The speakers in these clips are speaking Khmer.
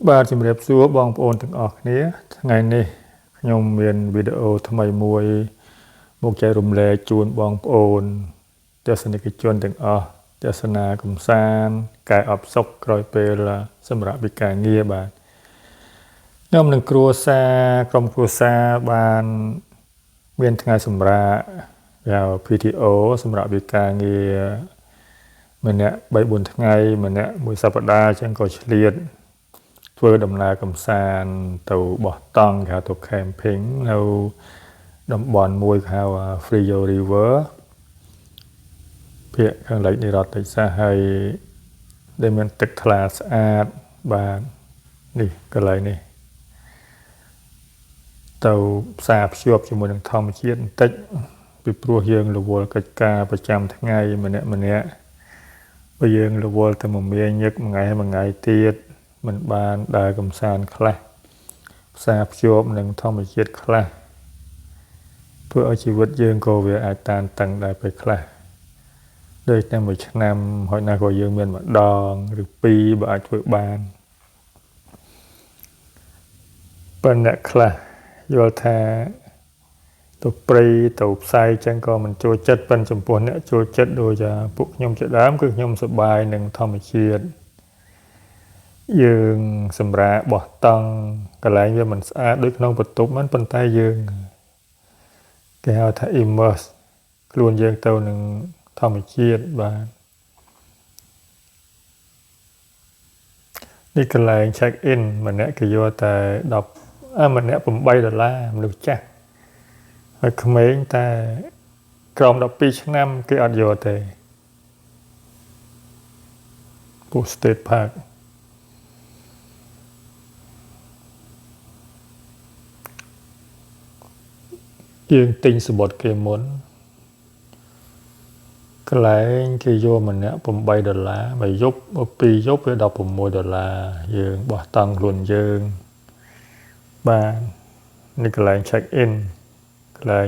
បាទជំរាបសួរបងប្អូនទាំងអស់គ្នាថ្ងៃនេះខ្ញុំមានវីដេអូថ្មីមួយមកចែករំលែកជូនបងប្អូនទស្សនិកជនទាំងអស់ទស្សនាកម្សាន្តកែអបសុខក្រោយពេលសម្រាប់វិការងារបាទខ្ញុំនឹងក្រុមគ្រួសារបានមានថ្ងៃសម្រាប់ហៅ PTO សម្រាប់វិការងារម្នាក់ 3-4 ថ្ងៃម្នាក់មួយសប្តាហ៍ចឹងក៏ឆ្លៀតធ្វើដំណើរកម្សាន្តទៅបោះតង់គេហៅទៅ camping នៅតំបន់មួយគេហៅ Frio River ភាគខាងលិចនៃរដ្ឋ Texas ហើយដែលមានទឹកថ្លាស្អាតបាទនេះកន្លែងនេះទៅផ្សារភ្ជាប់ជាមួយនឹងធម្មជាតិបន្តិចពីព្រោះយើងរវល់កិច្ចការប្រចាំថ្ងៃម្នាក់បើយើងរវល់តែមួយមាញឹកមួយថ្ងៃទៀតមិនបានដើរកម្សាន្តខ្លះផ្សារភ្ជាប់នឹងធម្មជាតិខ្លះធ្វើឲ្យជីវិតយើងក៏វាអាចតានតឹងដែរពេលខ្លះដូចតែមួយឆ្នាំហើយណាក៏យើងមានម្ដងឬពីរបើអាចធ្វើបានប៉ុន្តែខ្លះយល់ថាទៅព្រៃទៅផ្សាយចឹងក៏មិនចូលចិត្តប៉ុន្តែចំពោះអ្នកចូលចិត្តដូចពួកខ្ញុំជាដើមគឺខ្ញុំសប្បាយនឹងធម្មជាតិយើងសម្រាប់បោះតង់កន្លែងវាមិនស្អាតដូចក្នុងបន្ទប់ហ្នឹងប៉ុន្តែយើងគេហៅថា immerse ខ្លួនយើងទៅនឹងធម្មជាតិបាទនេះកន្លែង check in ម្នាក់គេយកតែម្នាក់$8មនុស្សចាស់ហើយក្មេងតែក្រោម12ឆ្នាំគេអត់យកទេពូ State Parkយើងទិញសំបុត្រគេមុនកន្លែងគេយកម្នាក់$8មួយយប់2យប់វា$16យើងបោះតង់ខ្លួនយើងបាទនេះកន្លែង check in កន្លែង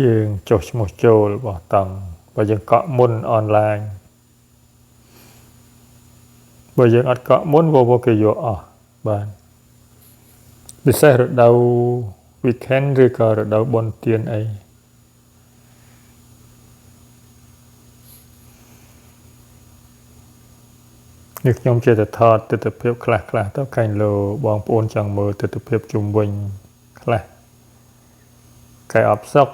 យើងចុះឈ្មោះចូលបោះតង់បើយើងកក់មុនអនឡាញបើយើងអត់កក់មុនវគេយកអស់បាទពិសេសរដូវ weekend ឬក៏រដូវបុណ្យទានអីនេះខ្ញុំជាតែថតទិដ្ឋភាពខ្លះទៅកាញ់លោបងប្អូនចង់មើលទិដ្ឋភាពជុំវិញខ្លះកែអបសុខ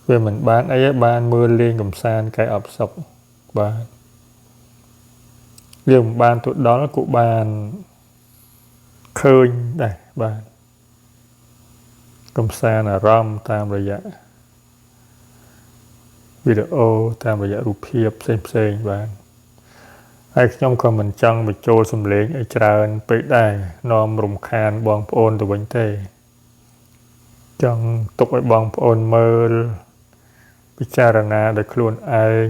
វាមិនបានអីទេបានមើលលេងកម្សាន្តកែអបសុខបាទយើងមិនបានទៅដល់ក៏បានឃើញដែរបាទកម្សាន្តអារម្មណ៍តាមរយៈវីដេអូតាមរយៈរូបភាពផ្សេងបាទហើយខ្ញុំក៏មិនចង់បញ្ចូលសំឡេងឲ្យច្រើនពេកដែរនាំរំខានបងប្អូនទៅវិញទេចង់ទុកឲ្យបងប្អូនមើលពិចារណាដោយខ្លួនឯង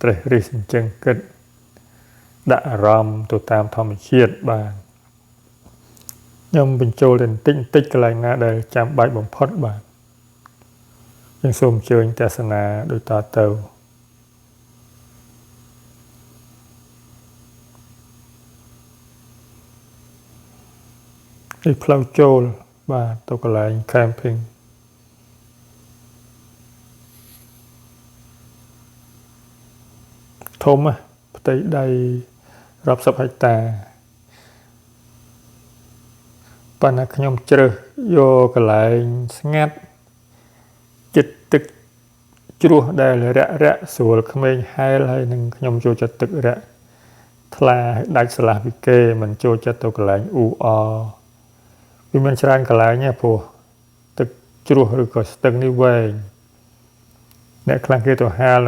ត្រេះរិះអញ្ចឹងគិតដាក់អារម្មណ៍ទៅតាមធម្មជាតិបាទខ្ញុំបញ្ចូលតែបន្តិចកន្លែងណាដែលចាំបាច់បំផុតបាទខ្ញុំសូមអញ្ជើញទស្សនាដូចតទៅនេះផ្លូវចូលបាទទៅកន្លែង camping ធំផ្ទៃដីរាប់សិបហិកតាប៉ុន្តែខ្ញុំជ្រើសយកកន្លែងស្ងាត់ចិត្តទឹកជ្រោះដែលរាក់ស្រួលក្មេងហែលហើយនឹងខ្ញុំចូលចិត្តទឹករាក់ថ្លាដាច់ស្រឡះពីគេមិនចូលចិត្តទៅកន្លែងអ៊ូអវាមានច្រើនកន្លែងព្រោះទឹកជ្រោះឬក៏ស្ទឹងនេះវែងអ្នកខ្លះគេទៅហាល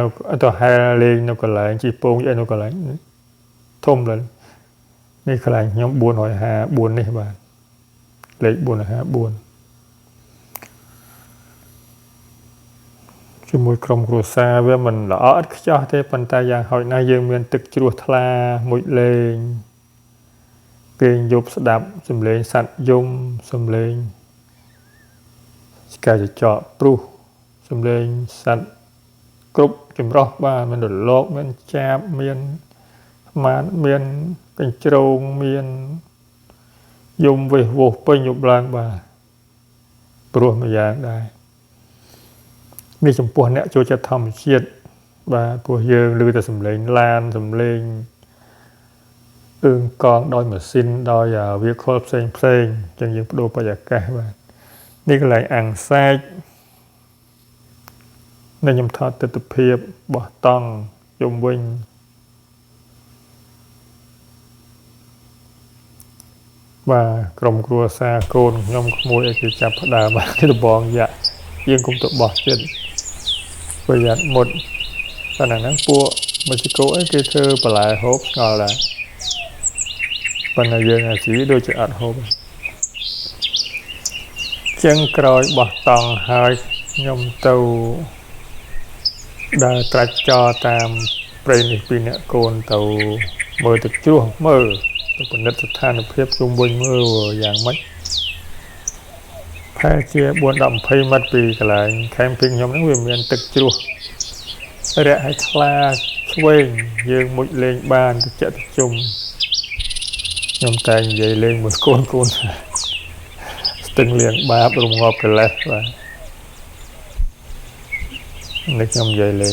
លេងនៅកន្លែងជីពងនៅកន្លែងធំឡើងនេះកន្លែងខ្ញុំ454នេះបាទលេខ454ជាមួយក្រុមគ្រួសារវាមិនល្អឥតខ្ចោះទេប៉ុន្តែយ៉ាងហោចណាស់យើងមានទឹកជ្រោះថ្លាមួយលេងគេយប់ស្ដាប់សំឡេងសត្វយំសំឡេងឆ្កែចចកព្រុសសំឡេងសត្វគ្រប់ចម្រុះបាទមានរលកមានចាបមាន mạn miền cảnh trâu miền dùng về vô bên dục lang bà bùa mà dạng đâyมีจำพวกเนี่ยโจจะทำเชียดว่าพวกเยอะลือแต่สำเร็จลานสำเร็จกองดอยเหมือนซินดอยวิเคราะห์เพลงจังยังดูประหยัดแก่ว่านี่ก็เลยอ่างแทรกในยมทอดติดเพียบบ่ต้องยมวิ่งว่ากรมครัวซาโกนยมขโมยไอ้ที่จับพดามาที่ตะบองยะยังคงตะบอกเช่นประหยัดหมดขณะนั้นพวกมันจะโก้ไอ้ที่เธอปลายฮบงอละปัญญาเยอะสีโดยจะอัดฮบจังกรอยบ่ตองหายยมเตาได้ตรัสจอตามเปรนิปีเนี่ยโกนเตาเมื่อตึกชั่วเมื่อตัวผลนัดสถานเพียบจุ่มบนเมื่ออย่างมัดแพ้เชี่ยบวนดำไพ่มัดปีกันเลยแคมปิ้งยมนักเวียนเมียนตึกชั่วเรียกให้คลาช่วยยืงมุดเลงบ้านตึกเจตึกจุ่มยมแต่งใหญ่เลงเหมือนโกนตึงเลี้ยงบาปรุมงอบกันแล้วว่านึกยมใหญ่เลย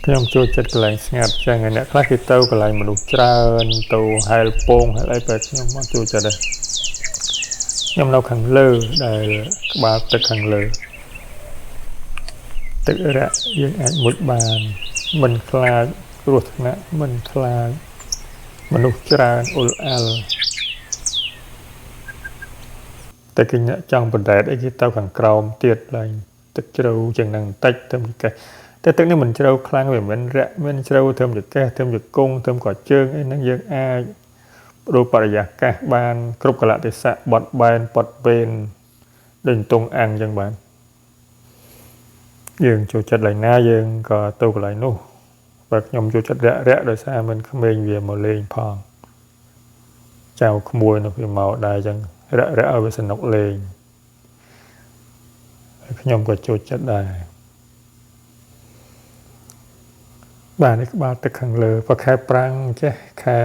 พยายามช่วยจัดกลางงัดจังไงเนี่ยคลาสที่เต้ากลางมาดูเจริญตัวไฮโปงอะไรแบบนี้มาช่วยจัดเลยยมเราขังเลือได้บาปตึกขังเลือตึกระยังอาจมุดบานมันคลาดรุดนะมันคลาดมนุษย์จราอุลอัลแต่กินเนี่ยจังประเดี๋ยวไอ้ที่เต้าขังกราวเตียดอะไรตึกเจริญจังนังตัดเต็มที่แต่ตึกนี้มันเจริญครั้งแบบมันระมันเจริญเติมจุดแก่เติมจุดกุ้งเติมกอดเชิงไอ้นั่งยังอารูปริยากะบานกรุบกระติสะบดบานปดเบนดึงตรงอ่างจังบานยังจูจัดไหลหน้ายังก็ตัวไหลนู่แบบยมจูจัดระโดยซามันขมิ้นเวียมาเลงพองเจ้าขโมยนะพี่เมาได้จังระเอาไปสนุกเลงยมก็จูจัดได้บ้านนี้ก็บ้านตึกขังเลยพอแค่ปรังใช่แค่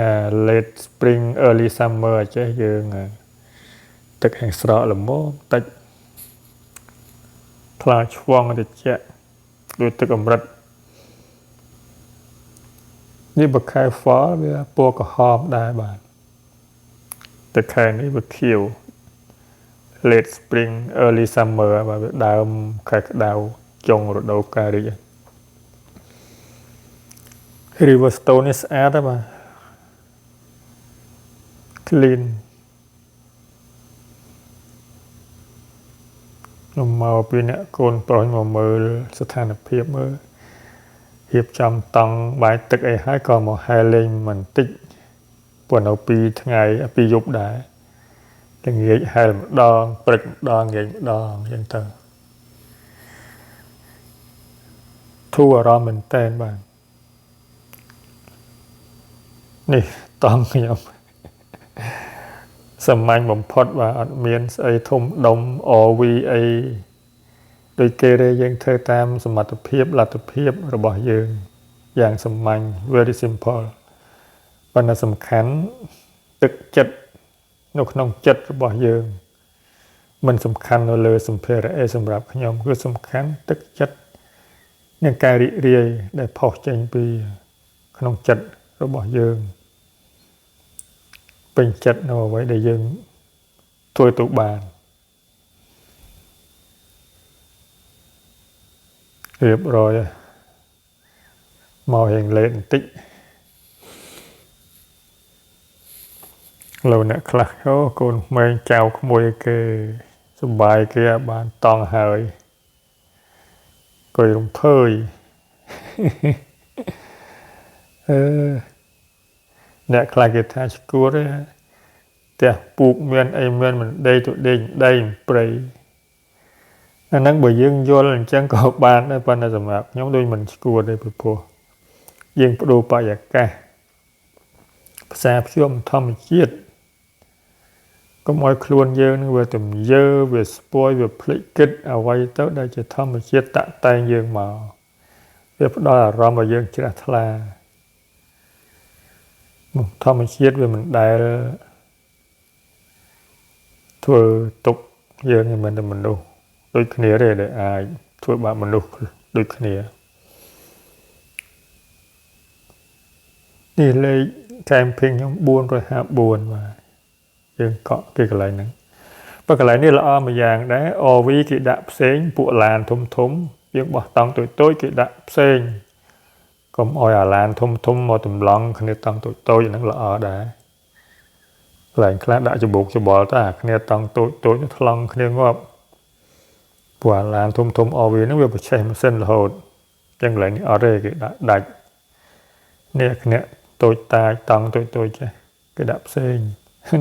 late spring early summer ใช่ยังตึกแห่งสระหรือโม่ตึกพลาช่วงติดเจ้าโดยตึกอมรัดนี่บักแค่ฟ้าเวลาปวกหอมได้บ้านตึกแค่นี้บักเขียว late spring early summer แบบดาวแค่ดาวจงหรือดาวการิRiverstone is ada mah clean ลมมาปีนี้โกนปล่อยมาเมื่อสถานเพียบเมื่อเหียบจำตังใบตึกไอ้ให้ก่อนมาไฮเลนมันติดปวดเอาปีทั้งไงปียุบได้แต่เงี้ยไฮดองปรึกดองเงี้ยดองยังเตอทั่วรอมันเต้นบ้างนี่ต้องยอมสมัยผมพอดว่าเมียนไอทุ่มดมอวีไอโดยเกเรยังเธอตามสมรรถเพียบหลักเพียบระบอบยืนอย่างสมัย very simple วันนั้นสำคัญตึกจัดนกน้องจัดระบอบยืนมันสำคัญเลยสมเพระสำหรับขยมคือสำคัญตึกจัดเนี่ยการเรียได้พอใจปีขนมจัดระบอบยืนเป็นจัดเอาไว้ได้ยืนถ้วยตุบานเรียบร้อยมอเห็นเลนติเราเนี่ยคลาเขาโกนเมย์เจ้าขโมยเกสบายเกบานตองหายก็ลงเพยเนี่ยคลาเกตาชกูเลยแต่ปลูกเมียนไอเมียนมันได้ตัวเด้งได้ไปอันนั้นบ่ยังโยนจังก็บานได้ปานสมัครย้อมโดยมันชกูได้ไปพอยังดูไปอยากแก่ภาษาช่วงธรรมเชียดก็มอยครวนเยอะนึกว่าแต่เยอะเวสปอยเวพลิกเกิดเอาไว้เต้าได้จะธรรมเชียดตะแตงเยอะมา វាផ្ដល់អារម្មណ៍ឲ្យយើងជ្រះថ្លាធម្មជាតិវាមិនដែលធ្វើទុកយើងមិនតែមនុស្សដូចគ្នាទេដែលអាចធ្វើបាបមនុស្សដូចគ្នានេះលេខ camping ខ្ញុំ454បាទយើងកក់គេកន្លែងហ្នឹងបើកន្លែងនេះល្អមួយយ៉ាងដែរ RV គេដាក់ផ្សេងពួកឡានធំយើងបោះតង់តូចគេដាក់ផ្សេងកុំឲ្យអាឡានធំមកតម្លង់គ្នាតង់តូចហ្នឹងល្អដែរកន្លែងខ្លះដាក់ច្បោកច្បល់តែគ្នាតង់តូចថ្លង់គ្នាងាប់ពួកអាឡានធំ RV ហ្នឹងវាប្រឆេះម៉ាស៊ីនរហូតចឹងកន្លែងនេះអត់ទេគេដាក់ដាច់នេះគ្នាតូចតាចតង់តូចចេះគេដាក់ផ្សេង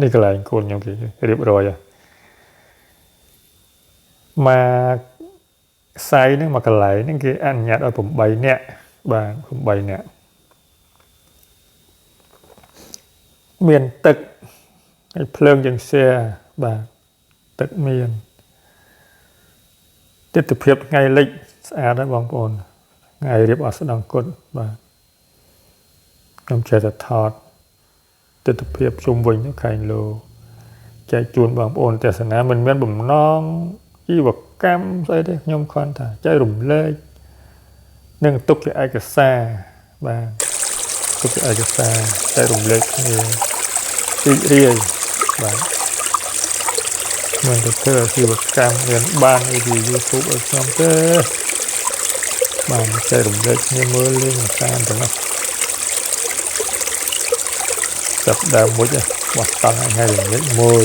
នេះកន្លែងកូនខ្ញុំគេរៀបរយមកខ្សែហ្នឹងមកកន្លែងហ្នឹងគេអនុញ្ញាតឲ្យ8នាក់បាទ8នាក់មានទឹកហើយភ្លើងយើងshareបាទទឹកមានទិដ្ឋភាពថ្ងៃលិចស្អាតហើយបងប្អូនថ្ងៃរៀបអស្ដង្គតបាទខ្ញុំចេះតែថតទិដ្ឋភាពជុំវិញខែងលោចែកជូនបងប្អូនទស្សនាមិនមានបំណងជីវកម្មស្អីទេខ្ញុំគ្រាន់តែចែករំលែកនិងទុកជាឯកសារបាទទុកជាឯកសារចែករំលែកគ្នារីករាយបាទមិនទៅធ្វើជីវកម្មមានបានអីពី YouTube ឲ្យខ្ញុំទេបាទចែករំលែកគ្នាមើលលេងតាមទៅណាចាប់ដើមមួយបោះតង់ឲ្យហើយល្ងាចមួយ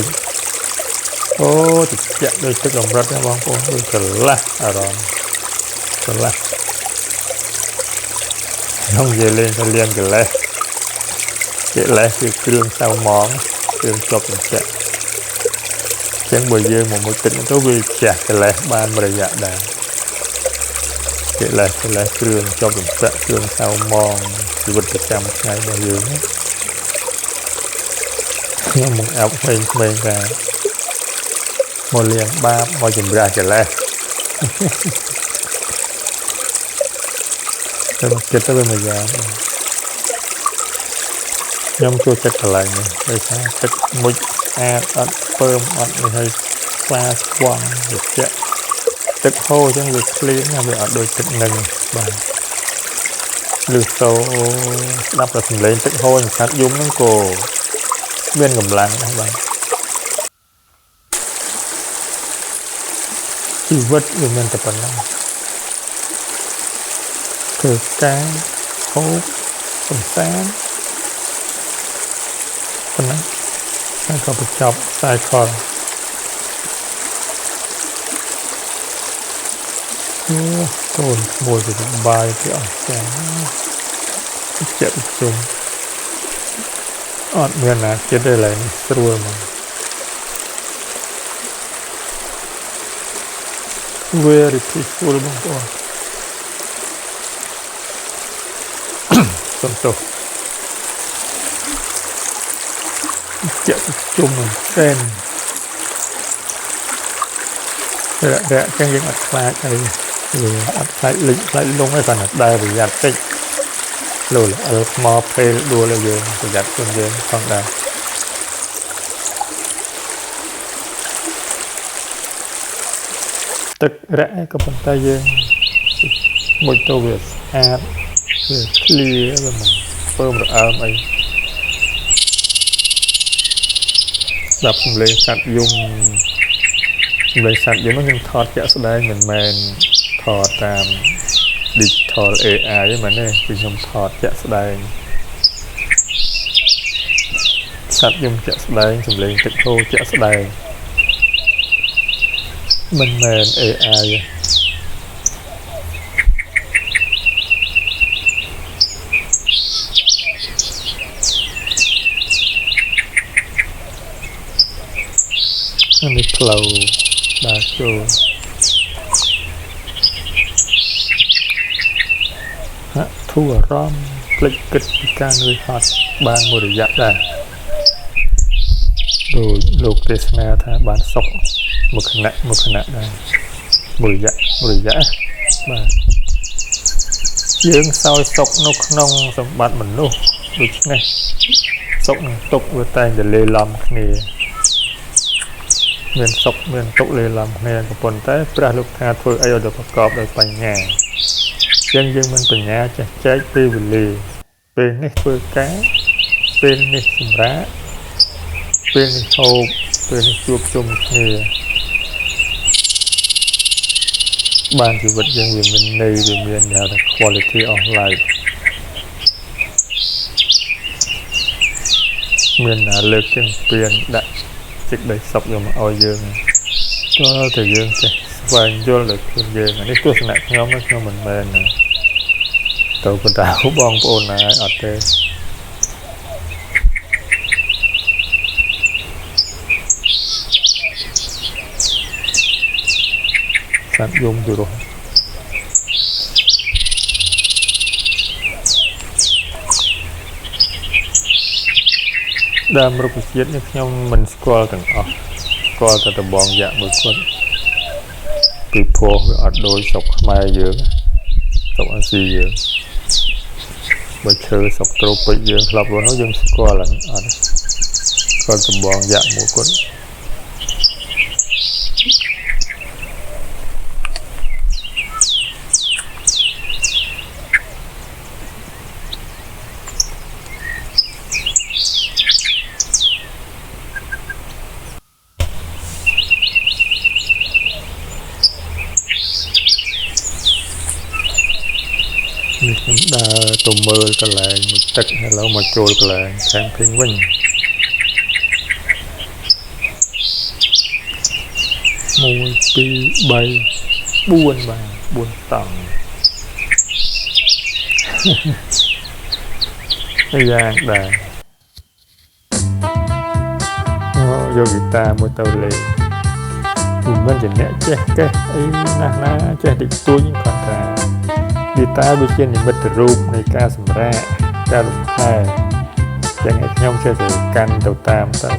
អូតិចដូចទឹកកម្រិតណាបងប្អូនដូចកន្លះអារម្មណ៍កន្លះខ្ញុំនិយាយលេងទៅលៀនកន្លះគេលេះគឺគ្រឿងសៅម៉ងគ្រឿងជាប់កញ្ចក់ចឹងបើយើងមកមួយទឹកទៅវាជះកន្លះបានមួយរយៈដែរគេលេះគ្រឿងជាប់កញ្ចក់គ្រឿងសៅម៉ងជីវិតប្រចាំថ្ងៃរបស់យើងខ្ញុំមកអោបផ្សេងតែមកលៀងបាបមកជំរះកិលេសតែគិតទៅវាមួយយ៉ាងខ្ញុំចូលចិត្តកន្លែងនេះដោយសារទឹកមុជស្អាតអត់ពើមអត់នេះហើយស្វាស្វង់វាជាក់ទឹកហូរអញ្ចឹងវាក្លៀនណាវាអត់ដូចទឹកនឹងបាទឬសូស្ដាប់តែសំឡេងទឹកហូរអញ្ចឹងយំហ្នឹងក៏មានកម្លាំងដែរបាទជីវិតវាមានតែប៉ុណ្ណឹងធ្វើការហូបសំសានប៉ុណ្ណឹងហើយក៏បញ្ចប់ខ្សែខលកូនមួយទៅបាយទៅអស់ចាជាក់ជុំអត់មានណាចិត្តទេឡើយស្រួលមកvery peaceful បងប្អូនសន្ទុះជាក់ជុំមែនតែនរាក់ចឹងយើងអត់ខ្លាចអីអត់ខ្លាចលិចខ្លាចលងទេគាត់តែដែរប្រយ័ត្នតិចលោលអើថ្មពេលដួលឲ្យយើងប្រយ័ត្នខ្លួនយើងផងដែរទឹករ៉ាក់ក៏ប៉ុន្តែយើងមួយទៅវាស្អាតវាឃ្លាវាមិនពើមរអើមអីស្ដាប់សំឡេងសត្វយំសំឡេងសត្វយំហ្នឹងខ្ញុំថតជាក់ស្ដែងមិនមែនថតតាម digital AI ទេមែនទេគឺខ្ញុំថតជាក់ស្ដែងសត្វយំជាក់ស្ដែងសំឡេងទឹកហូរជាក់ស្ដែងមិនមែន AI នេះផ្លូវដើរចូលហាក់ធូរអារម្មណ៍ភ្លេចគិតពីការនឿយហត់បានមួយរយៈដែរដោយលោកទេសនាថាបានសុខមួយគណៈដែរមួយរយៈបាទ យើងសោយសុកនៅក្នុងសម្បត្តិមនុស្សដូច្នេះសុកនិងទុក្ខវាតែងតែលេឡំគ្នាមានសុខមានទុក្ខលេឡំគ្នាក៏ប៉ុន្តែព្រះលោកថាធ្វើអីឲ្យប្រកបដោយបញ្ញាចឹងយើងមានបញ្ញាចេះចែកពេលវេលាពេលនេះធ្វើការពេលនេះសម្រាប់ពេលនេះហូបពេលនេះជួបជុំគ្នាបានជីវិតយើងវាមានន័យវាមានហៅថា quality of life មានលើកជាងពៀនដាក់សេចក្តីសុខយកមកឲ្យយើងតើតែយើងចេះស្វែងយល់ដល់ខ្លួនយើងនេះទស្សនៈខ្ញុំមិនមែនទៅបណ្ដាបងប្អូនណាអត់ទេសាប់យំទៅរស់ដើមរុក្ខជាតិនេះខ្ញុំមិនស្គាល់ទាំងអស់ស្គាល់តែដំបងយ៉ាក់មួយគាត់ពីព្រោះវាអត់ដូចស្រុកខ្មែរយើងស្រុកអាស៊ីយើងបើឈើស្រុកត្រូពិចយើងធ្លាប់រស់នោះយើងស្គាល់ហ្នឹងអត់ស្គាល់ដំបងយ៉ាក់មួយគាត់នេះខ្ញុំដើរទៅមើលកន្លែងមួយទឹកហើយឥឡូវមកចូលកន្លែង camping វិញ1 2 3 4បាទ4តង់យ៉ាងដែរយកហ្គីតាមួយទៅលេងមិនជាអ្នកចេះកេះអីណាចេះតិចតួចគាត់ថាហ្គីតាវាជានិមិត្តរូបនៃការសម្រាកការលំហែចឹងឲ្យខ្ញុំចេះតែកាន់ទៅតាមទៅ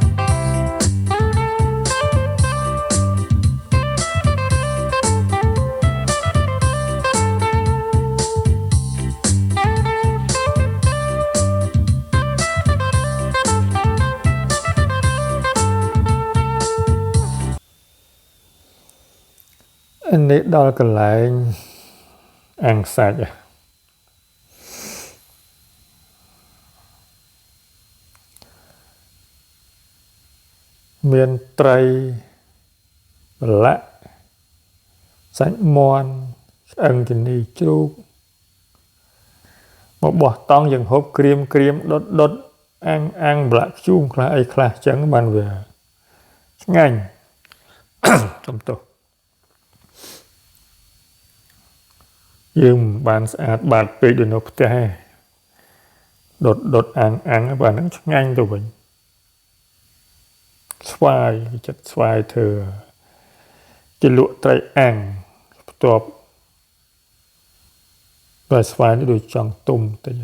នេះដល់កន្លែងអាំងសាច់មានត្រីប្រឡាក់សាច់មាន់ឆ្អឹងជំនីជ្រូកមកបោះតង់យើងហូបក្រៀមដុតអាំងប្រឡាក់ជូមខ្លះអីខ្លះចឹងបានវាឆ្ងាញ់ចំទោះយើងបានស្អាតបាតពេកដូចនៅផ្ទះដុតអាំងបានហ្នឹងឆ្ងាញ់ទៅវិញស្វាយចិត្តស្វាយធ្វើជាលក់ត្រីអាំងបន្ទាប់បើស្វាយនេះដូចចង់ទុំតិច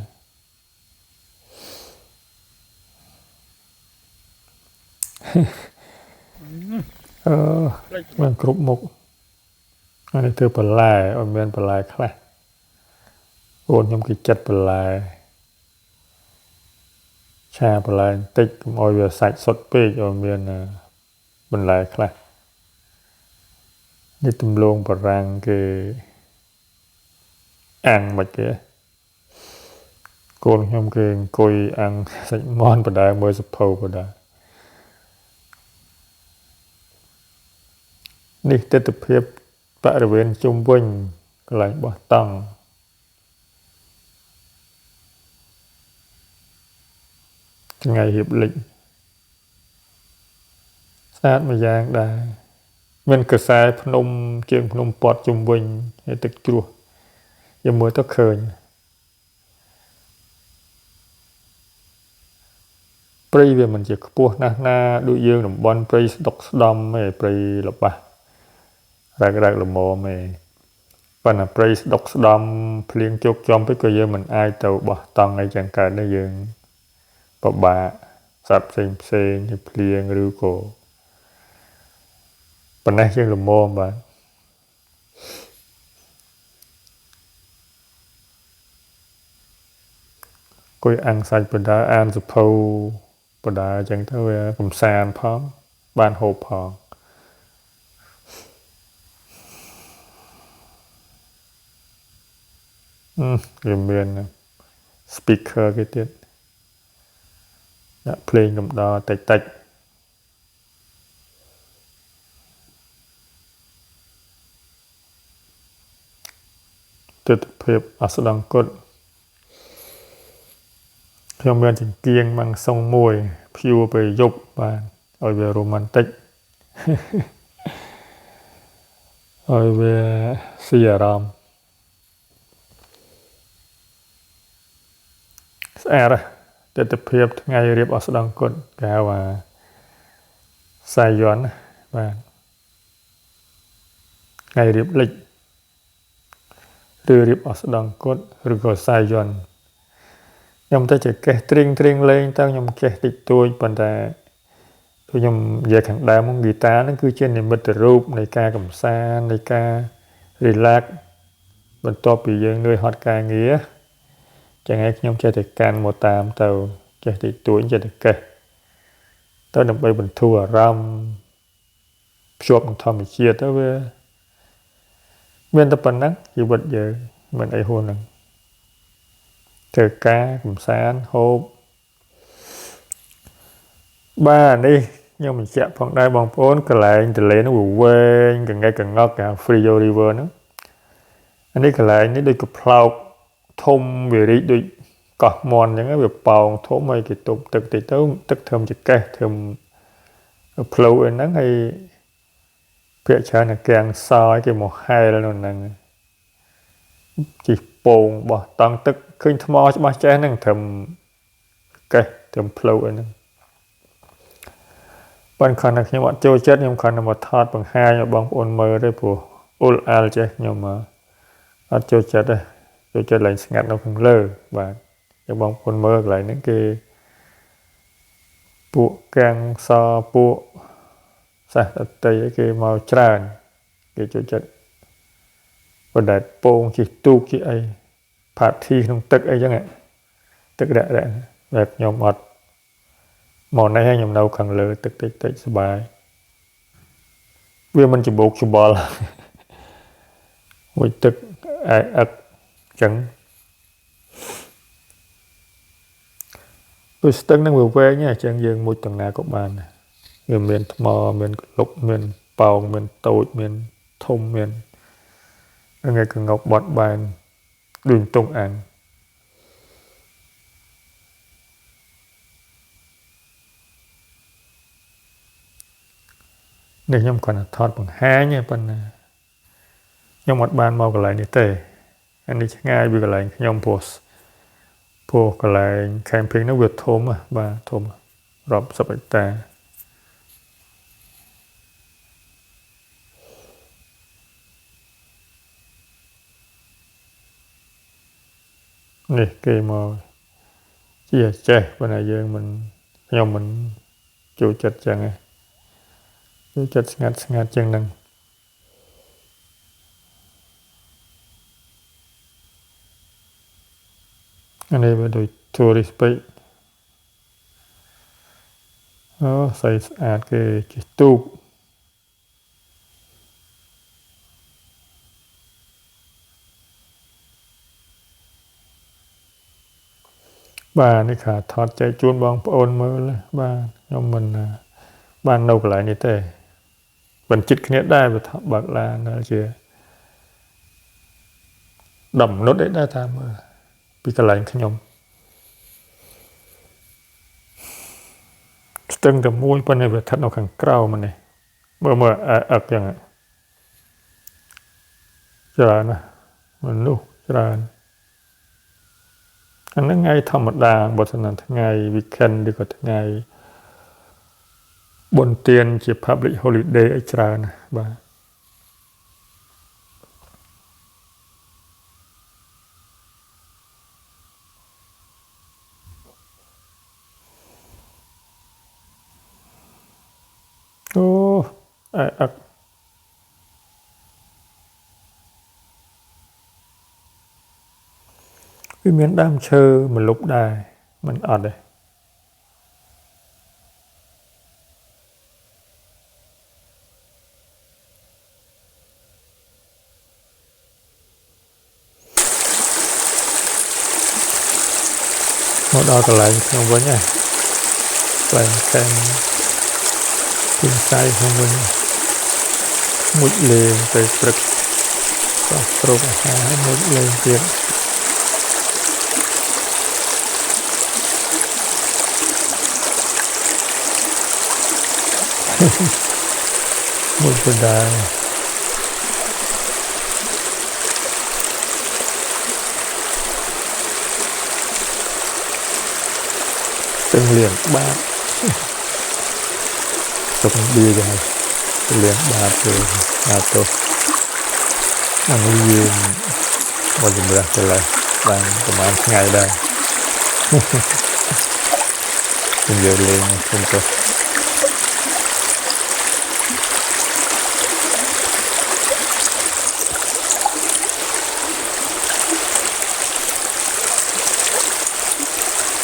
มันគ្រប់មុខអានេះធ្វើបន្លែឲ្យមានបន្លែខ្លះអូនខ្ញុំគេចិត្តបន្លែឆាបន្លែបន្តិចកុំឲ្យវាសាច់សុទ្ធពេកឲ្យមានបន្លែខ្លះនេះទំលងបារាំងគេអាំងមិនគេកូនខ្ញុំគេអង្គុយអាំងសាច់មាន់បដាមើលសភៅបដានេះទិដ្ឋភាពបរិវេណជុំវិញកន្លែងបោះតង់ថ្ងៃរៀបលិចស្អាតមួយយ៉ាងដែរមានកខ្សែភ្នំជើងភ្នំព័ទ្ធជុំវិញហើយទឹកជ្រោះយើងមើលទៅឃើញព្រៃវាមិនជាខ្ពស់ណាស់ណាដូចយើងតំបន់ព្រៃស្ដុកស្ដំឯព្រៃល្បាស់រ៉ាក់ល្មមឯប៉ុន្តែព្រៃស្ដុកស្ដំភ្លៀងជោគចំពេកក៏យើងមិនអាចទៅបោះតង់អីចឹងកើតនេះយើងពិបាកសត្វផ្សេងទៅភ្លៀងឬក៏ប៉ុណ្ណេះយើងល្មមបាទ គួយអាំងសាច់បដាអានសភៅបដាអញ្ចឹងទៅវាកំសាន្តផងបានហូបផងវាមាន speaker គេទៀតដាក់ភ្លេងកំដរតិចតិចទិដ្ឋភាពអស្ដង្គតខ្ញុំមានចង្គៀងម៉ាំងសុងមួយភួរពេលយប់បានឲ្យវារ៉ូម៉ាន់ទិកឲ្យវាស៊ីអារម្មណ៍ស្អាតទិដ្ឋភាពថ្ងៃរៀបអស្ដង្គតគេហៅថាសាយ័នបាទថ្ងៃរៀបលិចឬរៀបអស្ដង្គតឬក៏សាយ័នខ្ញុំទៅចេះកេះត្រៀងលេងទៅខ្ញុំចេះតិចតួចប៉ុន្តែខ្ញុំនិយាយខាងដើមហ្គីតាហ្នឹងគឺជានិមិត្តរូបនៃការកំសាន្តនៃការ relax បន្ទាប់ពីយើងនឿយហត់ការងារចឹងហើយខ្ញុំចេះតែកាន់មកតាមទៅចេះតិចតួចចេះតែកេះទៅដើម្បីបន្ធូរអារម្មណ៍ភ្ជាប់នឹងធម្មជាតិទៅវាមានតែប៉ុណ្ណឹងជីវិតយើងមិនអីហួសហ្នឹងធ្វើការកំសាន្តហូបបាទនេះខ្ញុំបញ្ជាក់ផងដែរបងប្អូនកន្លែងទន្លេនោះវែងកងែកកងកគេ Frio River ហ្នឹងអានេះកន្លែងនេះដូចកផ្លោកធំវារីកដូចកោះមន់អញ្ចឹងវាប៉ោងធំហើយគេទប់ទឹកតិចទៅទឹកធំចកេះធំផ្លូវឯហ្នឹងហើយភាគច្រើនតែកាំងសឲ្យគេមកហែលនៅហ្នឹងជីពងបោះតង់ទឹកឃើញថ្មច្បាស់ចេះហ្នឹងធំកេះធំផ្លូវឯហ្នឹងប៉ុន្តែខ្ញុំអត់ចូលចិត្តខ្ញុំគ្រាន់តែមកថតបង្ហាញឲ្យបងប្អូនមើលទេព្រោះអ៊ុលអាល់ចេះខ្ញុំអត់ចូលចិត្តទេចូលចិត្តឡើងស្ងាត់នៅខាងលើបាទឲ្យបងប្អូនមើលកន្លែងហ្នឹងគេពួកកាំងសពួកសាសដតីគេមកច្រើនគេចូលចិត្តបដែតពងជិះទូកជិះអីផាធីក្នុងទឹកអីចឹងទឹករាក់បែបខ្ញុំអត់មកនេះខ្ញុំនៅខាងលើទឹកតិចសុបាយវាមិនច្បោកច្បល់មួយទឹកអឹកចឹងដូចស្ទឹងនឹងវាវែងអញ្ចឹងយើងមុជទាំងណាក៏បានវាមានថ្មមានកលុកមានប៉ោងមានតូចមានធំមានថ្ងៃកងកបត់បានដូចតុងអាំងនេះខ្ញុំគ្រាន់តែថតបង្ហាញប៉ុណ្ណាខ្ញុំអត់បានមកកន្លែងនេះទេអានេះឆ្ងាយពីកន្លែងខ្ញុំព្រោះកន្លែង camping នោះវាធំបាទធំរាប់សិបហិកតានេះគេមកជាចេះប៉ុន្តែយើងមិនខ្ញុំមិនចូលចិត្តចឹងឯងចូលចិត្តស្ងាត់ចឹងហ្នឹងអានេះវាដូច tourist ពេកអូស្អាតគេជិះទូកបាទនេះខាថតចែកជូនបងប្អូនមើលបាទខ្ញុំមិនបាននៅកន្លែងនេះទេបញ្ជិតគ្នាដែរវាថាបើកឡានជា10មិនិតឯដែរតាមមើលពីកន្លែងខ្ញុំស្ទឹងតែមួយប៉ុន្តែវាស្ថិតនៅខាងក្រៅមកនេះមើលអឹកយ៉ាងច្រើនណាស់មនុស្សច្រើនអាហ្នឹងថ្ងៃធម្មតាបើសិនថ្ងៃ weekend ឬក៏ថ្ងៃបុណ្យទានជា public holiday អីច្រើនណាស់បាទអូអឹក miền đam chơi mình lúc đài mình ở đây một đo cái lạnh không với nha lạnh xem kinh sai không với một lên tới trực và trục một lên tiền một phần đài từng liền ba chụp bia rồi liền ba từ ba tô ăn liền một dịp ra trở lại đangประมาณngày đây từng giờ liền không tô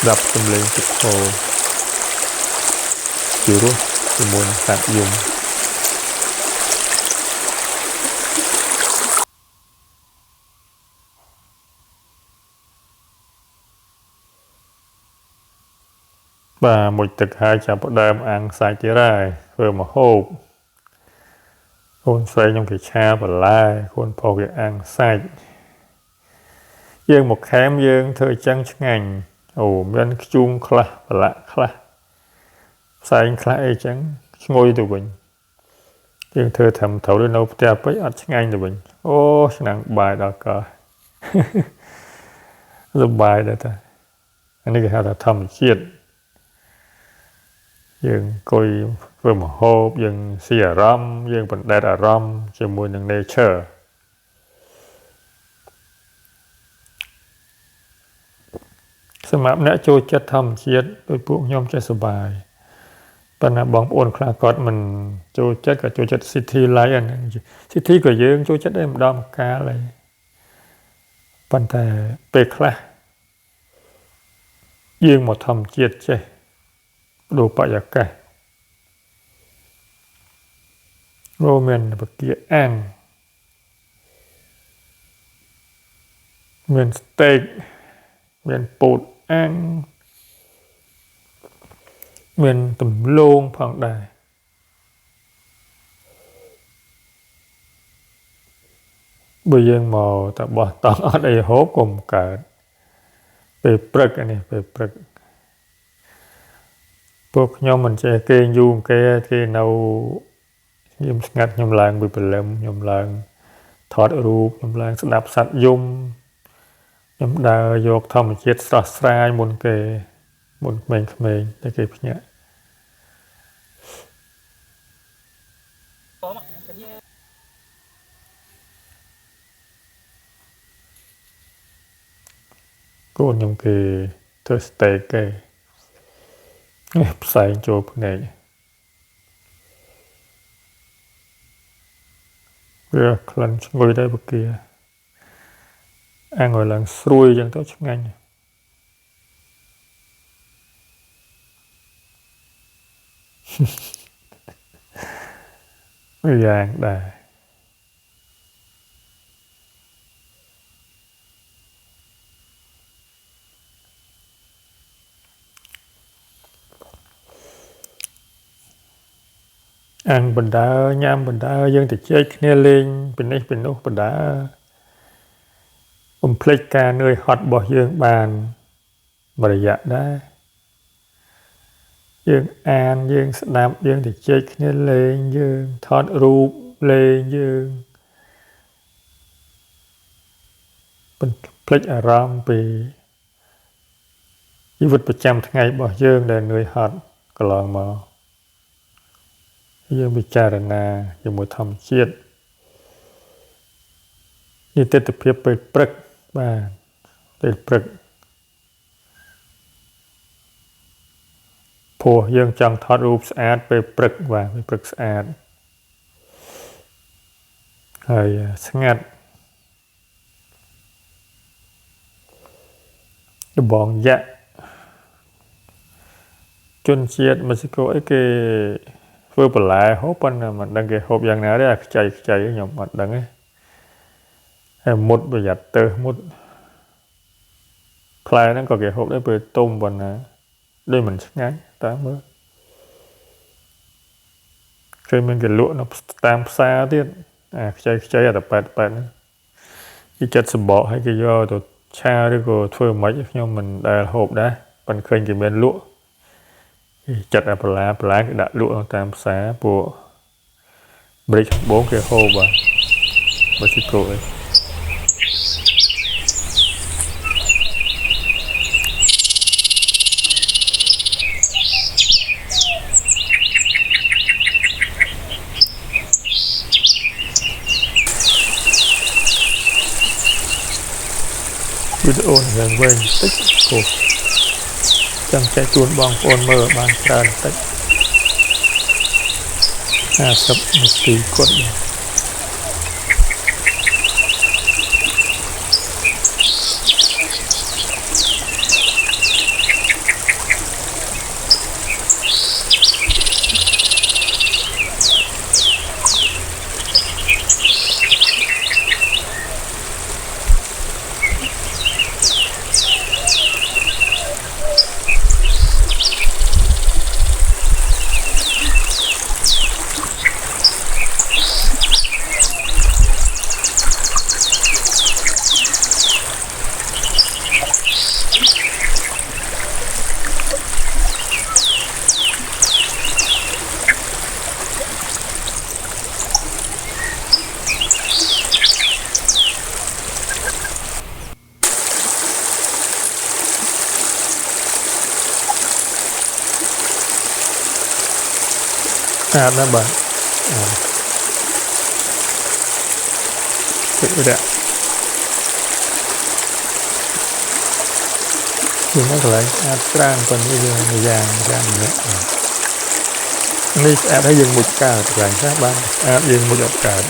đập tâm lên trực hồ chiều luôn thì muốn sạc dùng và một thực hai chạm bắt đàm ăn sai chế rai vừa mà hộp con xoay trong cái cha và lai con phô cái ăn sai dương một khám dương thời trăng ngành ồ bên chung khla và lạ khla sai khla ấy trắng ngồi tụi mình dương thơ thầm thấu lên đâu đẹp với ăn ngành tụi mình ô nặng bài đó cả dùng bài đó ta anh ấy cái là thầm chiết dương coi vừa mà hộp dương xì ở rom dương bật đẹp ở rom cho mùi nâng natureสมับเนะโจจะทำเชียดโดยพวกย่อมจะสบายปัญหาบองโอนคลากอดมันโจจัดกับโจจัดสิทธิไลอันสิทธิก็เยอะโจจัดได้ดอมกาอะไรปัญแต่เปกละยืงหมดทำเชียดใช่ดูปะยากะโรแมนปะเกียอ้างเหมือนสเต็กเหมือนปูดăn mình tùm luôn phần đài bây giờ màu ta bỏ tao ở đây hốt cùng cả về prek này về prek พวกខ្ញុំមិនចេះគេងយូរគេគេនៅខ្ញុំស្ងាត់ខ្ញុំឡើងពីព្រលឹមខ្ញុំឡើងថតរូបខ្ញុំឡើងស្ដាប់សត្វយំខ្ញុំដើរយកធម្មជាតិស្រស់ស្រាយមុនគេមុនក្មេងៗតែគេភ្ញាក់កូនខ្ញុំគេធ្វើស្តេកគេផ្សែងចូលភ្នែកវាក្លិនឈ្ងុយដែរបកាអាំងឲ្យឡើងស្រួយចឹងទៅឆ្ងាញ់យ៉ាងដែរអាំងបណ្ដើញ៉ាំបណ្ដើយើងទៅជែកគ្នាលេងពីនេះពីនោះបណ្ដើបំភ្លេចការនឿយហត់របស់យើងបានមួយរយៈដែរយើងអានយើងស្ដាប់យើងទៅជែកគ្នាលេងយើងថតរូបលេងយើងភ្លេចអារម្មណ៍ពីជីវិតប្រចាំថ្ងៃរបស់យើងដែលនឿយហត់កន្លងមកយើងពិចារណាជាមួយធម្មជាតិនេះទិដ្ឋភាពពេលព្រឹកបាទពេលព្រឹកព្រោះយើងចង់ថតរូបស្អាតពេលព្រឹកបាទពេលព្រឹកស្អាតហើយស្ងាត់ cái bọn dạ chôn chiết mà sẽ có cái vừa bật lại hộp anh mà đang cái hộp dạng nào đấy chạy chạy nhóm mặt đang ấy em một bây giờ từ một play nó có cái hộp đấy vừa tôm vào nè đây mình chắc ngay ta mới khi mình cái lụa nó tam xaទៀតchạy chạy ở tập bẹt cái chất sầm bọ hay cái do tụi cha đấy có thuê mấy nhưng mình đã hộp đã còn khơi cái bên lụa chặt ở lá cái đã lụa tam xá của break 4 cái hộp và chỉ cổ ấy video này về tích của chẳng chạy chuồn bong ôn mơ ban tràn tích sập một tí quất đó bạn tự đẹp nhưng nó lại trang còn như vàng nữaนี่แอดให้ยิงมุดกาดหลังจากบ้านแอดยิงมุดอากาศ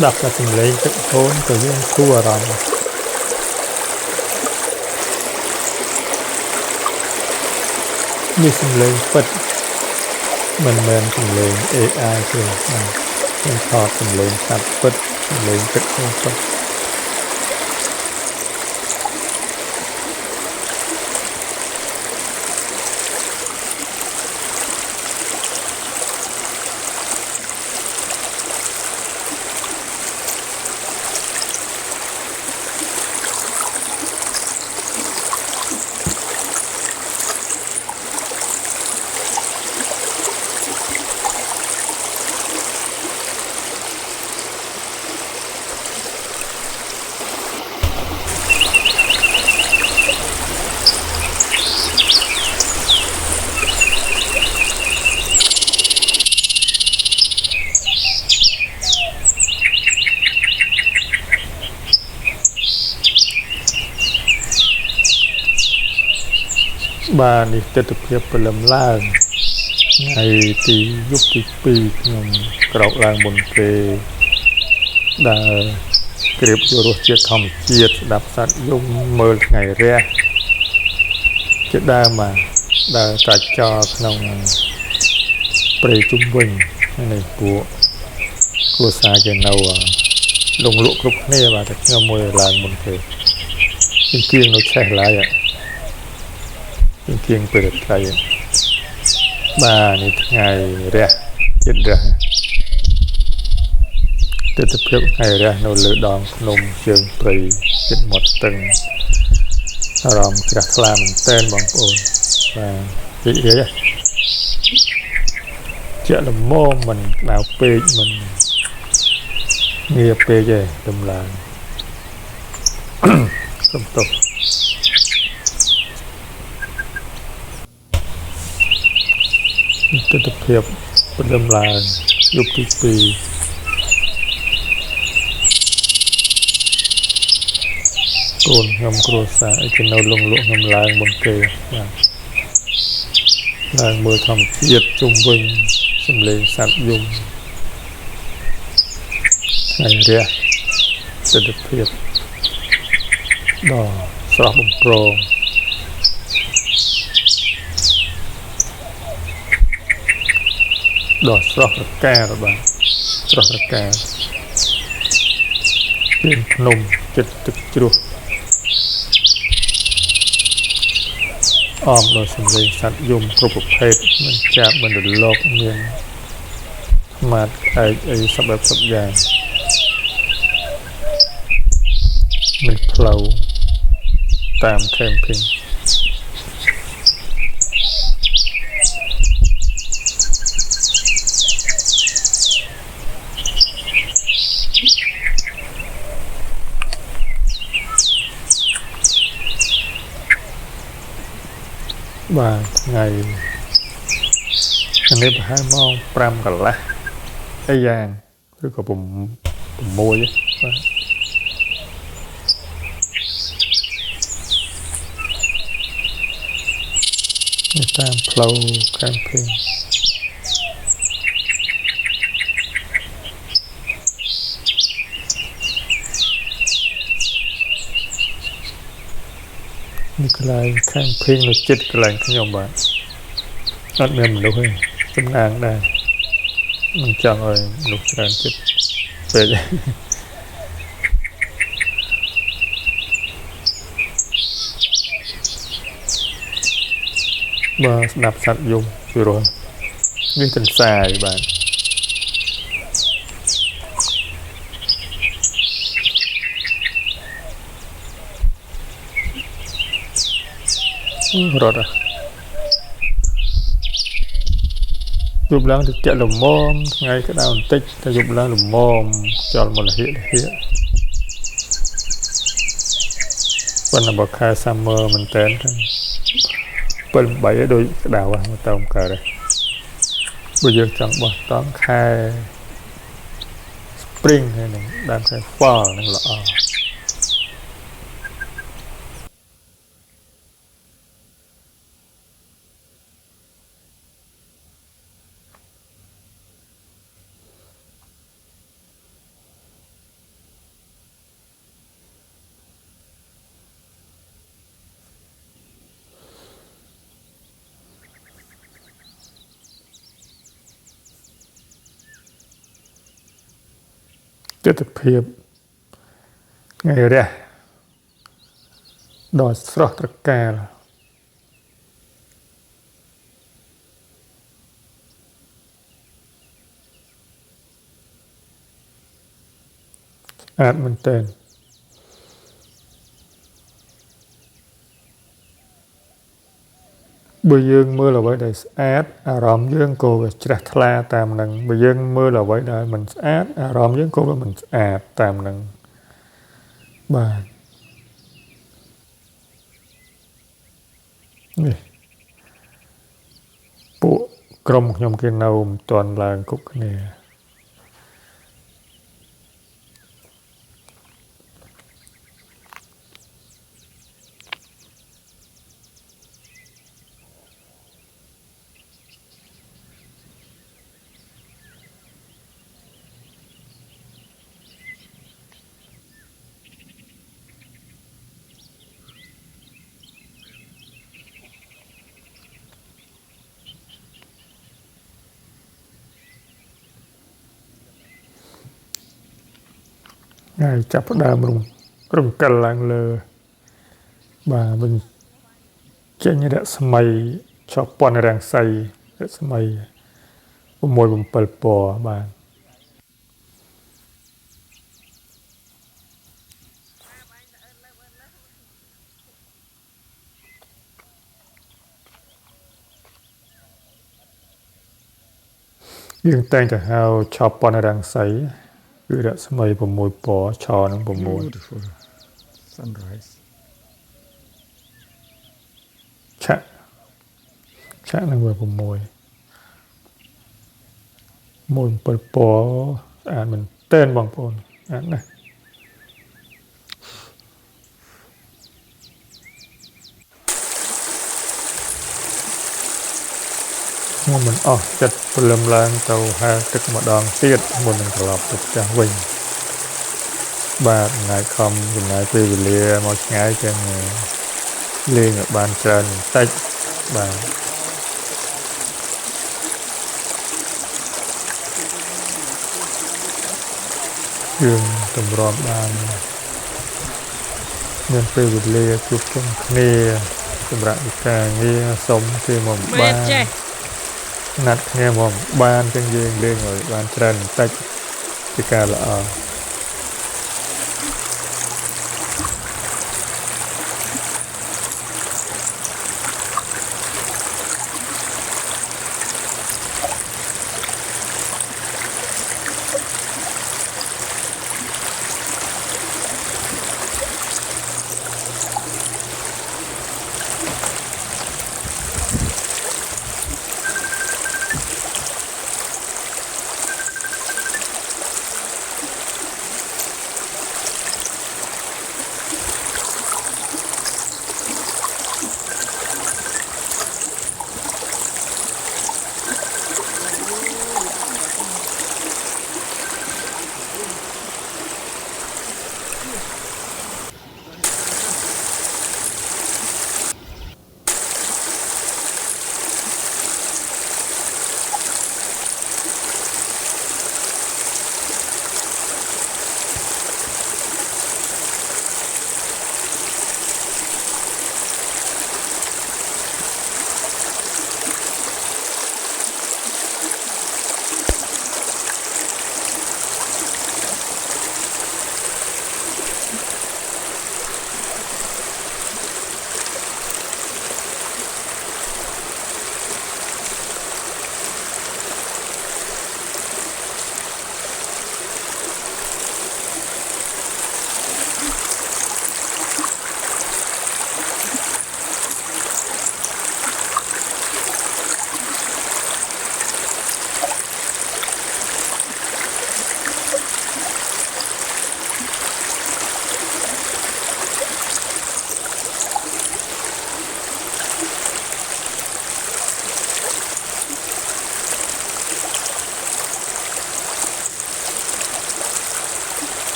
đặt là tình lấy cái thốn từ những thua rồi như tình lấy Phật mình menសំឡេង AI ទេខ្ញុំថតសំឡេងសត្វពិតសំឡេងពិតពិតបាទនេះទស្សនភាពព្រលឹមឡើងថ្ងៃទីយប់ទី2ខ្ញុំក្រោកឡើងមុនគេដើរក្រៀបយករសជាតិធម្មជាតិស្ដាប់សត្វយំមើលថ្ងៃរះជាដើមមកដើរត្រាច់ចោលក្នុងព្រៃជុំវិញនេះពួកគ្រួសារគេនៅលងលក់គ្រប់គ្នាបាទតែខ្ញុំមួយឡើងមុនគេជាងនៅឆេះឡើយជាងពេលរត្រីបាទនេះថ្ងៃរះចិត្តរះទស្សនភាពថ្ងៃរះនៅលើដងភ្នំជើងព្រៃចិត្តមាត់ស្ទឹងអារម្មណ៍ជ្រះថ្លាមែនទែនបងប្អូនបាទនិយាយជាក់ល្មមមិនក្តៅពេកមិនងាពេកទេដំឡើងសំទោសទស្សនភាពព្រលឹមឡើងយប់ទី2កូនខ្ញុំគ្រួសារអីគេនៅលងលក់ខ្ញុំឡើងមុនគេបាទឡើងមើលធម្មជាតិជុំវិញសំឡេងសត្វយំថ្ងៃរះទស្សនភាពដ៏ស្រស់បំព្រងដ៏ស្រស់ប្រការបាទស្រស់ប្រការមានភ្នំចិត្តទឹកជ្រោះអមដោយសំឡេងសត្វយំគ្រប់ប្រភេទមិនចាប់មិនរលកមានស្មាតឯកអីសពបែបសពយ៉ាងមានផ្លូវតាម camping បាទថ្ងៃនេះប្រហែលម៉ោង5កន្លះអីយ៉ាងឬក៏6បាទតាមផ្លូវ camping នេះកន្លែង camping នៅចិត្តកន្លែងខ្ញុំបាទអត់មានមនុស្សទេចំណាងដែរមិនចង់ឲ្យមនុស្សច្រើនចិត្តពេកបាទស្ដាប់សត្វយំពីរោះនេះទន្សាយបាទរត់យប់ឡើងទៅចាក់លមមថ្ងៃក្តៅបន្តិចតែយប់ឡើងលមមចោលមកលហិប៉ុន្តែបើខែ summer មែនតើ7 8ដូចក្តៅមកតើមកកើតបើយើងចង់បោះតង់ខែ spring ហើយនឹងដើមខែ fall នឹងល្អ ទិដ្ឋភាពថ្ងៃរះដ៏ស្រស់ត្រកាលអាតមែនទែនបើយើងមើលអ្វីដែលស្អាតអារម្មណ៍យើងក៏វាជ្រះថ្លាតាមនឹងបើយើងមើលអ្វីដែលមិនស្អាតអារម្មណ៍យើងក៏វាមិនស្អាតតាមនឹងបាទនេះពួកក្រុមខ្ញុំគេនៅមិនទាន់ឡើងគ្រប់គ្នាហើយចាប់ផ្ដើមរំកិលឡើងលើបាទវិញចេញរស្មីឆោពន្ធរាំងសីរស្មី6 7ពណ៌បាទយើងតែងតែហៅឆោពន្ធរាំងសីគឺរស្មី6ពណ៌ឆនឹង6 Beautiful sunrise. ឆាក់នឹងវា6 1 7ពណ៌ស្អាតមែនទែនបងប្អូនស្អាតណាស់ខ្ញុំមិនអស់ចិត្តព្រលឹមឡើងទៅហាលទឹកម្ដងទៀតមុននឹងត្រឡប់ទៅផ្ទះវិញបាទថ្ងៃខំចំណាយពេលវេលាមកឆ្ងាយចឹងលេងឲ្យបានច្រើនបន្តិចបាទយើងតម្រាំបានមានពេលវេលាជួបជុំគ្នាសម្រាប់ការងារសុំគេមកបានណាត់គ្នាមកបានចឹងយើងលេងឲ្យបានច្រើនបន្តិចជាការល្អ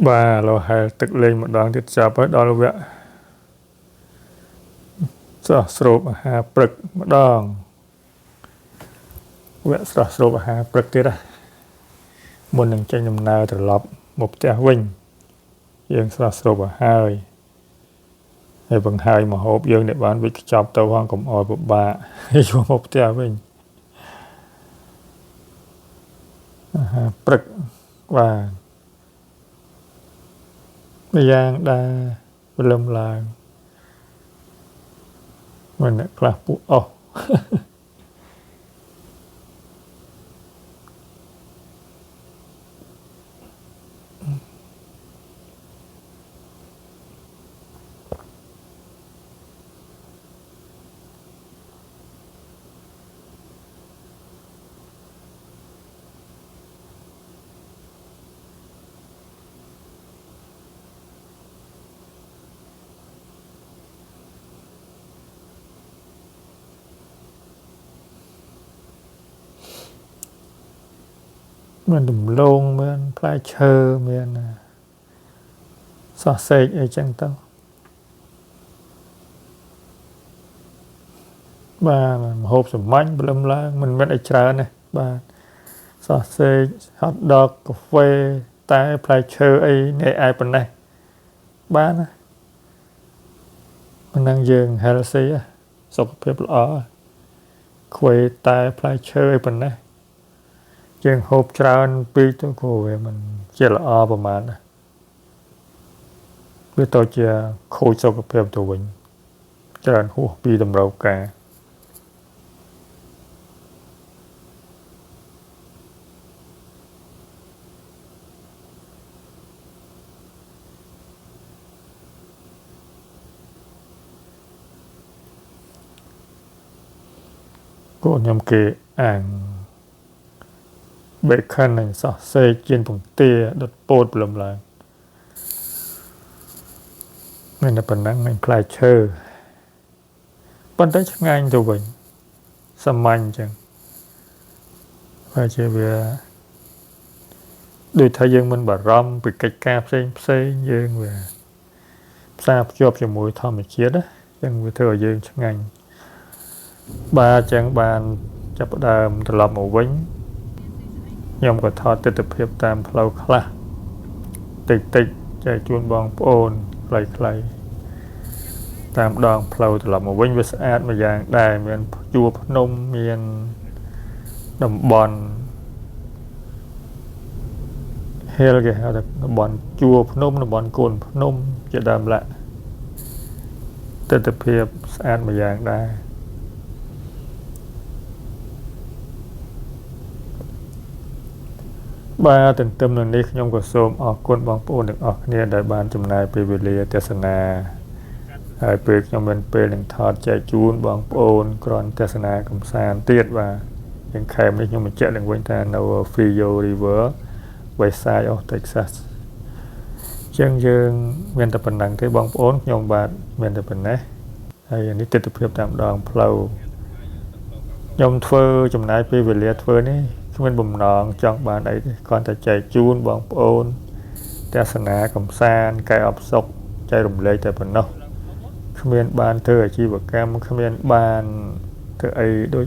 Bà lo hai tức lên một đòn tiết chạp ấy đó là vẽ srop hà prực một đòn vẽ srop hà prực tiết à một nâng tranh nằm nào trở lọc một tẻ vinh dương srop hai hay bằng hai mà hộp dương để bán với chạp tàu hoang cùng oi bộ bạ hay cho một tẻ vinh hà prực và bây giờ đã lâm là mình đã là phụ mình đùm lông mình plai chơ mình sausage ở chân tao ba hộp sầm mánh lâm la mình mới trả này ba sausage hot dog cà phê tai plai chơ ấy này ai bên này ba nè mình đang dừng healthy á sọc phép lỏ quay tai plai chơ ấy bên này dừng hộp trả pi tôi cô về mình chỉ là ởประมาณนะvới tôi chỉ khôi sọc phép tôi bình trả hộp pi tầm rau cả cô nhầm kê ảnh bacon này sausage chiên bằng tia đốt bột lầm lại nên là phần năng mình plai chơ vẫn tới chắc anh tụi mình xăm anh chẳng và chỉ về đôi thay dương mình bà râm bị cách cạp xây dương về sạp chộp cho mùi thơm mình chiết á chẳng về thừa dương chắc anh ba chẳng bàn chấp đàm từ lòng một vĩnh nhằm có thọติดเพียบตามเพลาคลาติดใจชวนบองโอนไกลตามดองเพลาตลอดมาวิ่งไปสะอาดมาอย่างได้เหมือนจัวพนมเมียนดำบอลเฮลเกเอาแต่บอลจัวพนมดำบอลโกนพนมจะดำละติดเพียบสะอาดมาอย่างได้ba từng tâm lầnนี้ខ្ញុំក៏សូមអរគុណបងប្អូនទាំងអស់គ្នាដែលបានចំណាយពេលវេលាទស្សនាហើយពេលខ្ញុំមានពេលនឹងថតចែកជូនបងប្អូនគ្រាន់ទស្សនាកំសាន្តទៀតបាទយ៉ាងខែនេះខ្ញុំបញ្ជាក់ឡើងវិញថានៅ Frio River West Side of Texas ចឹងយើងមានតែប៉ុណ្ណឹងទេបងប្អូនខ្ញុំបាទមានតែប៉ុណ្ណេះហើយនេះទិដ្ឋភាពតាមដងផ្លូវខ្ញុំធ្វើចំណាយពេលវេលាធ្វើនេះគ្មានបំណងចង់បានអីទេគ្រាន់តែចែកជូនបងប្អូនទស្សនាកំសាន្តកែអបសុខចែករំលែកតែប៉ុណ្ណោះគ្មានបានធ្វើអាជីវកម្មគ្មានបានធ្វើអីដូច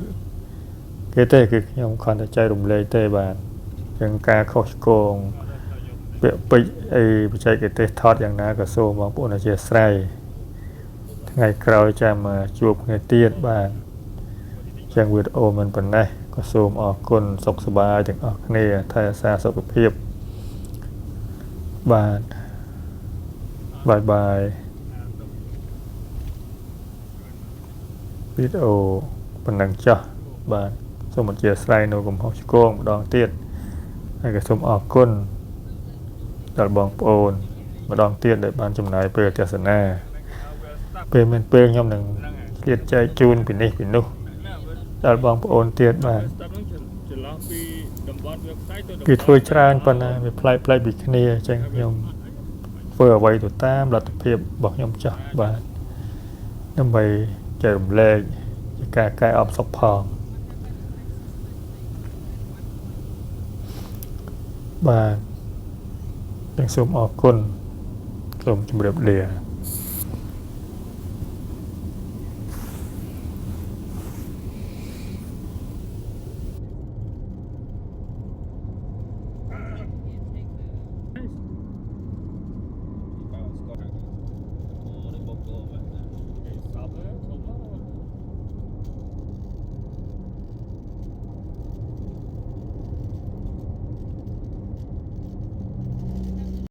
គេទេគឺខ្ញុំគ្រាន់តែចែករំលែកទេបាទយ៉ាងការខុសឆ្គងពាក្យពេចន៍អីបច្ចេកទេសថតយ៉ាងណាក៏សូមបងប្អូនអធិស្ឋានថ្ងៃក្រោយចាំមកជួបគ្នាទៀតបាទចឹងវីដេអូមិនប៉ុណ្ណេះក៏សូមអរគុណសុខសប្បាយទាំងអស់គ្នាថែរក្សាសុខភាពបាទបាយវីដេអូប៉ុណ្ណឹងចុះបាទសូមអធិស្ឋាននៅកំហុសឆ្គងម្ដងទៀតហើយក៏សូមអរគុណដល់បងប្អូនម្ដងទៀតដែលបានចំណាយពេលទស្សនាពេលមានពេលខ្ញុំនឹងឆ្លៀតចែកជូនពីនេះពីនោះដល់បងប្អូនទៀតបាទគេធ្វើច្រើនប៉ុន្តែវាប្លែកពីគ្នាអញ្ចឹងខ្ញុំធ្វើអ្វីទៅតាមលទ្ធភាពរបស់ខ្ញុំចោះបាទដើម្បីចែករំលែកជាការកែអបសុខផងបាទ ยังសូមអរគុណសូមជម្រាបលា